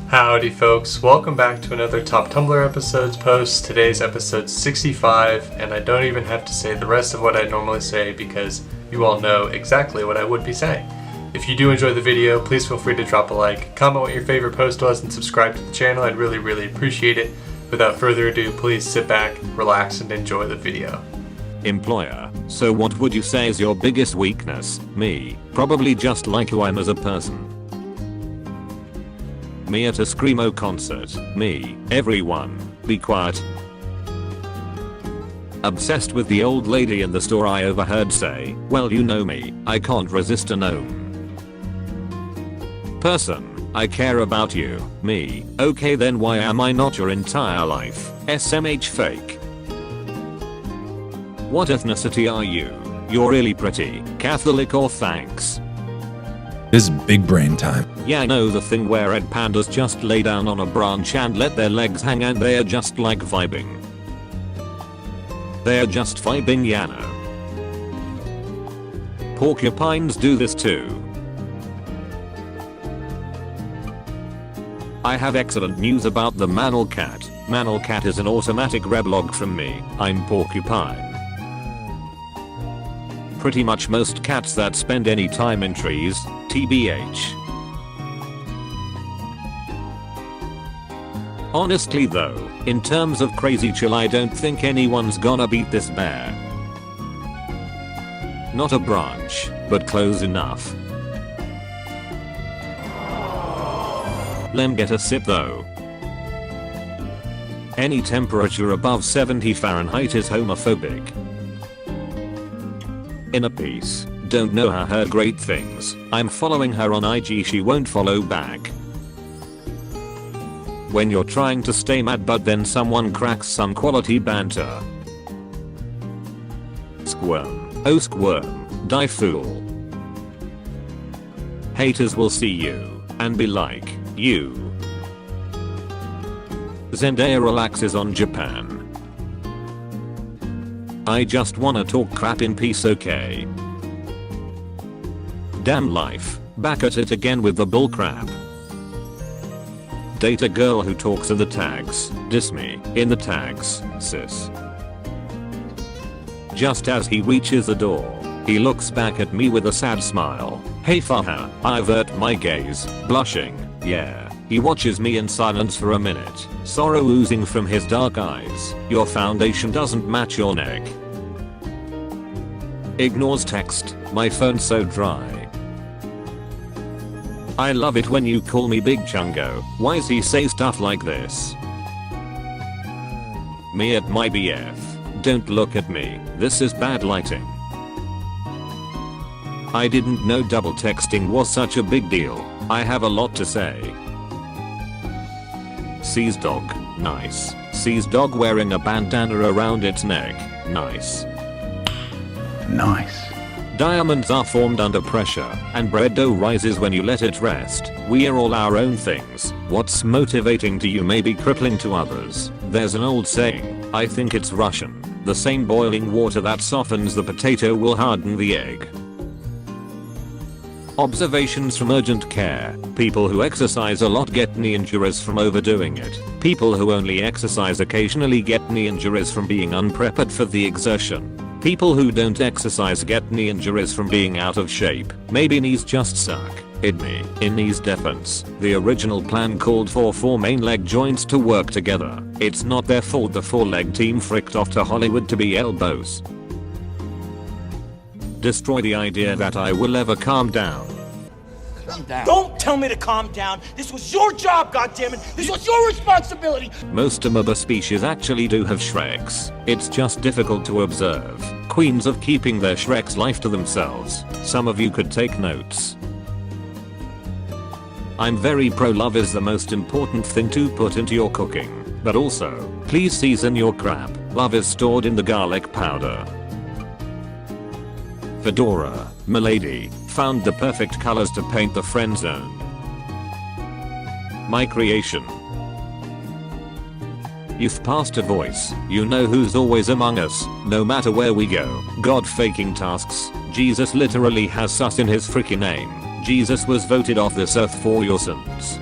Howdy folks, welcome back to another Top Tumblr Episodes post. Today's episode 65, and I don't even have to say the rest of what I normally say because you all know exactly what I would be saying. If you do enjoy the video, please feel free to drop a like, comment what your favorite post was, and subscribe to the channel. I'd really appreciate it. Without further ado, please sit back, relax, and enjoy the video. Employer: so what would you say is your biggest weakness? Me, probably just like who I'm as a person. Me at a Screamo concert. Me, everyone, be quiet. Obsessed with the old lady in the store I overheard say, well you know me, I can't resist a gnome. Person: I care about you. Me, okay then why am I not your entire life? SMH fake. What ethnicity are you? You're really pretty. Catholic or thanks? This is big brain time. Yeah, I know, the thing where red pandas just lay down on a branch and let their legs hang and they're just like vibing. They're just vibing, yeah no. Porcupines do this too. I have excellent news about the Manal cat. Manal cat is an automatic reblog from me. I'm Porcupine. Pretty much most cats that spend any time in trees, TBH. Honestly though, in terms of crazy chill I don't think anyone's gonna beat this bear. Not a branch, but close enough. Lem get a sip though. Any temperature above 70 Fahrenheit is homophobic. In a piece, don't know her great things. I'm following her on IG, she won't follow back. When you're trying to stay mad but then someone cracks some quality banter. Squirm, oh squirm, die fool. Haters will see you and be like, you. Zendaya relaxes on Japan. I just wanna talk crap in peace, okay? Damn life, back at it again with the bullcrap. Date a girl who talks in the tags, diss me, in the tags, sis. Just as he reaches the door, he looks back at me with a sad smile. Hey faha, I avert my gaze, blushing, yeah. He watches me in silence for a minute, sorrow oozing from his dark eyes. Your foundation doesn't match your neck. Ignores text, my phone's so dry. I love it when you call me Big Chungo. Why's he say stuff like this? Me at my BF. Don't look at me, this is bad lighting. I didn't know double texting was such a big deal. I have a lot to say. Sees dog, nice. Sees dog wearing a bandana around its neck, nice. Nice. Diamonds are formed under pressure, and bread dough rises when you let it rest. We are all our own things. What's motivating to you may be crippling to others. There's an old saying, I think it's Russian. The same boiling water that softens the potato will harden the egg. Observations from urgent care. People who exercise a lot get knee injuries from overdoing it. People who only exercise occasionally get knee injuries from being unprepared for the exertion. People who don't exercise get knee injuries from being out of shape. Maybe knees just suck. In knees defense, the original plan called for 4 main leg joints to work together. It's not their fault the 4-leg team fricked off to Hollywood to be elbows. Destroy the idea that I will ever calm down. Calm down. Don't tell me to calm down. This was your job, goddammit. This was your responsibility. Most amoeba species actually do have Shreks. It's just difficult to observe. Queens of keeping their Shrek's life to themselves. Some of you could take notes. I'm very pro love is the most important thing to put into your cooking. But also, please season your crap. Love is stored in the garlic powder. Fedora, milady, found the perfect colors to paint the friend zone. My creation. You've passed a voice, you know who's always among us, no matter where we go. God faking tasks, Jesus literally has us in his freaking name. Jesus was voted off this earth for your sins.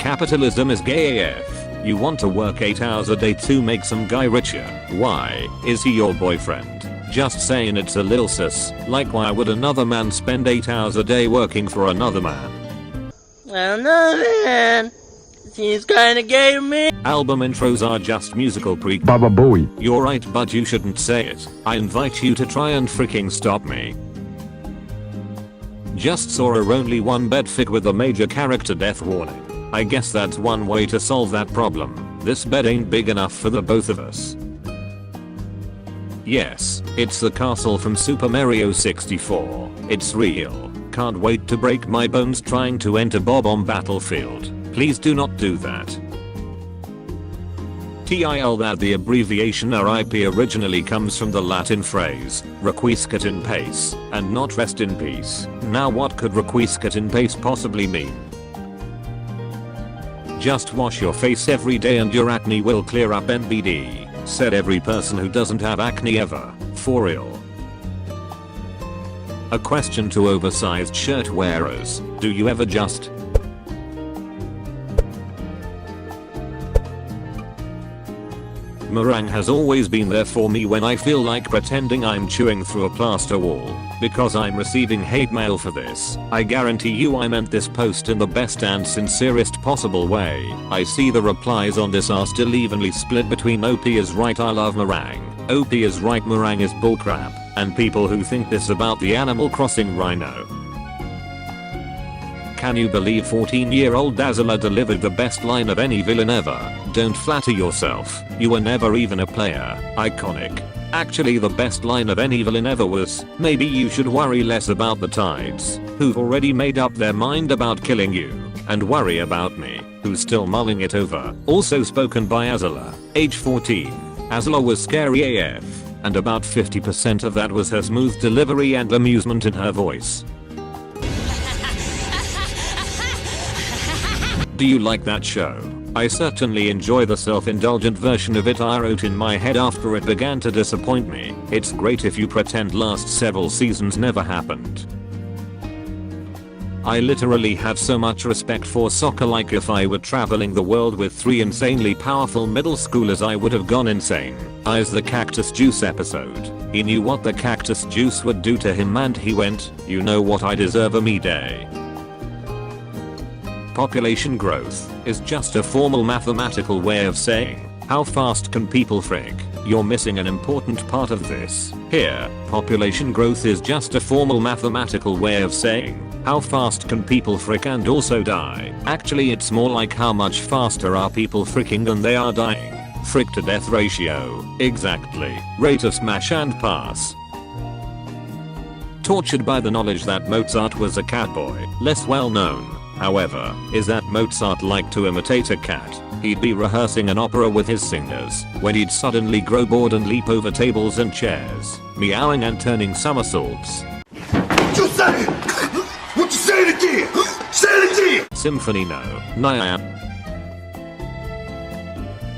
Capitalism is gay AF. You want to work 8 hours a day to make some guy richer. Why? Is he your boyfriend? Just saying, it's a little sus. Like, why would another man spend 8 hours a day working for another man? Another man. Seems kinda gay to me. Album intros are just musical Baba Booey. You're right, but you shouldn't say it. I invite you to try and freaking stop me. Just saw a only one bed fic with a major character death warning. I guess that's one way to solve that problem. This bed ain't big enough for the both of us. Yes, it's the castle from Super Mario 64. It's real. Can't wait to break my bones trying to enter Bob on Battlefield. Please do not do that. TIL that the abbreviation RIP originally comes from the Latin phrase, requiescat in pace, and not rest in peace. Now what could requiescat in pace possibly mean? Just wash your face every day and your acne will clear up, NBD, said every person who doesn't have acne ever, for real. A question to oversized shirt wearers, do you ever just Meringue has always been there for me when I feel like pretending I'm chewing through a plaster wall, because I'm receiving hate mail for this. I guarantee you I meant this post in the best and sincerest possible way. I see the replies on this are still evenly split between OP is right, I love meringue, OP is right, meringue is bullcrap, and people who think this about the Animal Crossing rhino. Can you believe 14-year-old Dazzler delivered the best line of any villain ever? Don't flatter yourself, you were never even a player. Iconic. Actually, the best line of any villain ever was, maybe you should worry less about the tides, who've already made up their mind about killing you, and worry about me, who's still mulling it over. Also spoken by Azula, age 14. Azula was scary AF, and about 50% of that was her smooth delivery and amusement in her voice. Do you like that show? I certainly enjoy the self-indulgent version of it I wrote in my head after it began to disappoint me. It's great if you pretend last several seasons never happened. I literally have so much respect for soccer, like if I were traveling the world with 3 insanely powerful middle schoolers I would have gone insane. Is the cactus juice episode. He knew what the cactus juice would do to him and he went, you know what, I deserve a me day. Population growth is just a formal mathematical way of saying, how fast can people frick? You're missing an important part of this. Here, population growth is just a formal mathematical way of saying, how fast can people frick and also die? Actually, it's more like how much faster are people fricking than they are dying. Frick to death ratio. Exactly. Rate of smash and pass. Tortured by the knowledge that Mozart was a catboy. Less well known, however, is that Mozart liked to imitate a cat. He'd be rehearsing an opera with his singers, when he'd suddenly grow bored and leap over tables and chairs, meowing and turning somersaults. What you say? What you say it again? Say it again! Symphony no. Naya.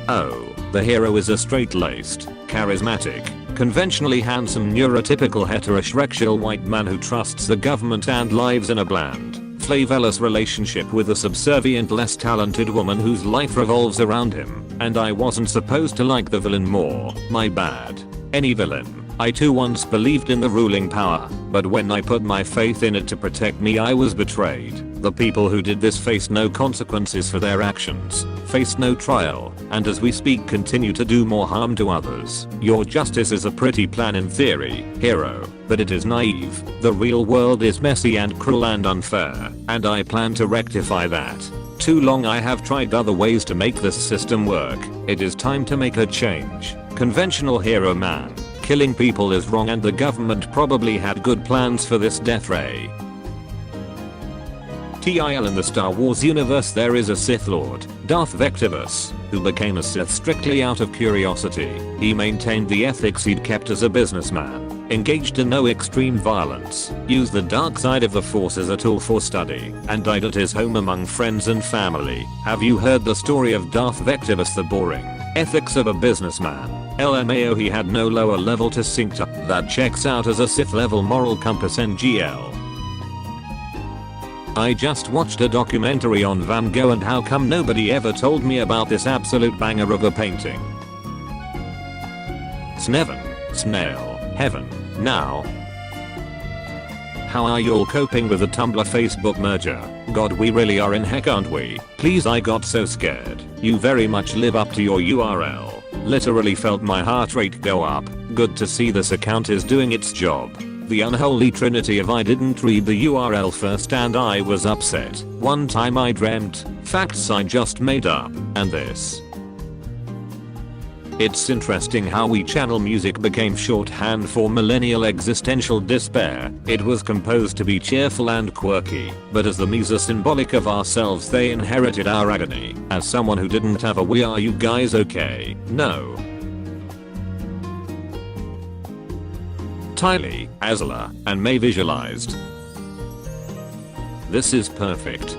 Oh, the hero is a straight-laced, charismatic, conventionally handsome neurotypical heterosexual white man who trusts the government and lives in a bland, flavorless relationship with a subservient, less talented woman whose life revolves around him, and I wasn't supposed to like the villain more, my bad. Any villain. I too once believed in the ruling power, but when I put my faith in it to protect me I was betrayed. The people who did this face no consequences for their actions, face no trial, and as we speak continue to do more harm to others. Your justice is a pretty plan in theory, hero, but it is naive. The real world is messy and cruel and unfair, and I plan to rectify that. Too long I have tried other ways to make this system work. It is time to make a change. Conventional hero man. Killing people is wrong and the government probably had good plans for this death ray. TIL in the Star Wars universe there is a Sith Lord, Darth Vectivus, who became a Sith strictly out of curiosity. He maintained the ethics he'd kept as a businessman, engaged in no extreme violence, used the dark side of the Force as a tool for study, and died at his home among friends and family. Have you heard the story of Darth Vectivus the boring ethics of a businessman? LMAO, he had no lower level to sync to. That checks out as a Sith level moral compass NGL. I just watched a documentary on Van Gogh and how come nobody ever told me about this absolute banger of a painting. Sneven. Snail. Heaven. Now. How are y'all coping with the Tumblr Facebook merger? God, we really are in heck, aren't we? Please, I got so scared. You very much live up to your URL. Literally felt my heart rate go up. Good to see this account is doing its job. The unholy trinity of I didn't read the URL first and I was upset. One time I dreamt, facts I just made up, and this. It's interesting how we channel music became shorthand for millennial existential despair. It was composed to be cheerful and quirky, but as the muse are symbolic of ourselves, they inherited our agony. As someone who didn't have a "we are you guys okay?" No. Tylee, Azla, and May visualized. This is perfect.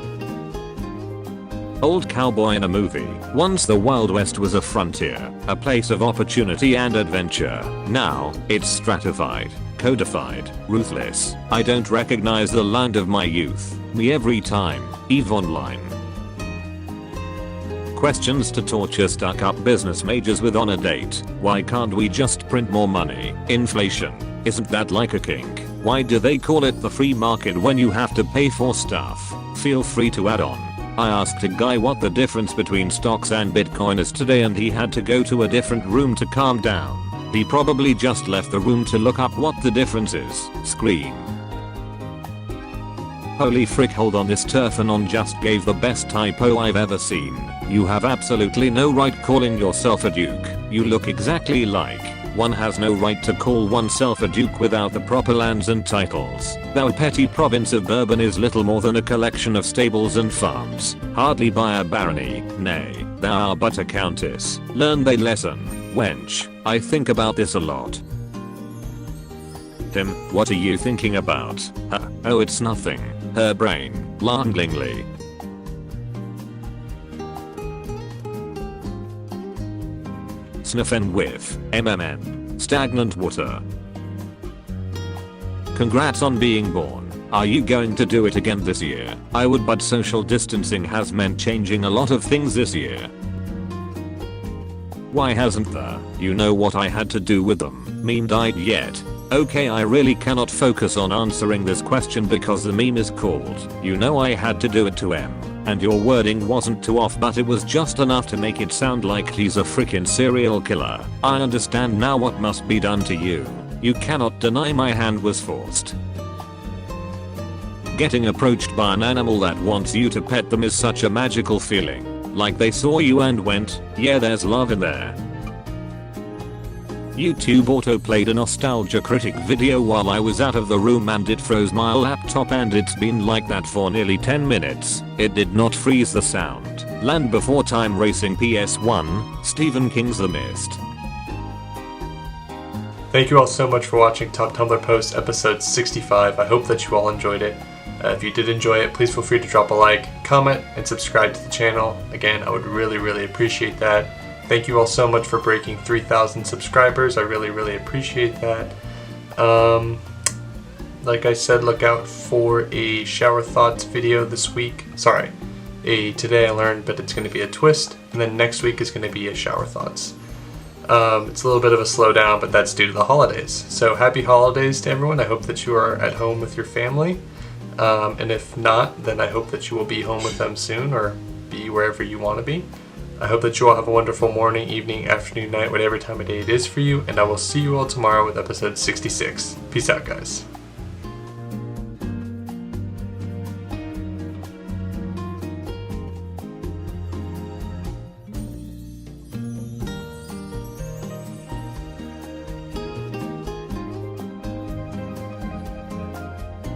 Old cowboy in a movie. Once the Wild West was a frontier, a place of opportunity and adventure. Now, it's stratified, codified, ruthless. I don't recognize the land of my youth. Me every time, EVE Online. Questions to torture stuck-up business majors with on a date. Why can't we just print more money? Inflation. Isn't that like a kink? Why do they call it the free market when you have to pay for stuff? Feel free to add on. I asked a guy what the difference between stocks and Bitcoin is today and he had to go to a different room to calm down. He probably just left the room to look up what the difference is. Scream. Holy frick, hold on, this Turfanon just gave the best typo I've ever seen. You have absolutely no right calling yourself a duke. You look exactly like. One has no right to call oneself a duke without the proper lands and titles. Thou petty province of Bourbon is little more than a collection of stables and farms. Hardly by a barony, nay, thou art but a countess. Learn thy lesson, wench. I think about this a lot. Tim, what are you thinking about? Oh, it's nothing. Her brain, langlingly. Sniff and whiff, MMN. Stagnant water. Congrats on being born. Are you going to do it again this year? I would, but social distancing has meant changing a lot of things this year. Why hasn't the "you know what I had to do with them" meme died yet? Okay, I really cannot focus on answering this question because the meme is called "You know I had to do it to M." And your wording wasn't too off, but it was just enough to make it sound like he's a freaking serial killer. I understand now what must be done to you. You cannot deny my hand was forced. Getting approached by an animal that wants you to pet them is such a magical feeling. Like they saw you and went, yeah, there's love in there. YouTube auto-played a Nostalgia Critic video while I was out of the room and it froze my laptop, and it's been like that for nearly 10 minutes. It did not freeze the sound. Land Before Time Racing PS1, Stephen King's The Mist. Thank you all so much for watching Top Tumblr Post episode 65. I hope that you all enjoyed it. If you did enjoy it, please feel free to drop a like, comment, and subscribe to the channel. Again, I would really appreciate that. Thank you all so much for breaking 3,000 subscribers. I really appreciate that. Like I said, look out for a shower thoughts video this week. Sorry, a today I learned, but it's going to be a twist. And then next week is going to be a shower thoughts. It's a little bit of a slowdown, but that's due to the holidays. So happy holidays to everyone. I hope that you are at home with your family. And if not, then I hope that you will be home with them soon or be wherever you want to be. I hope that you all have a wonderful morning, evening, afternoon, night, whatever time of day it is for you, and I will see you all tomorrow with episode 66. Peace out, guys.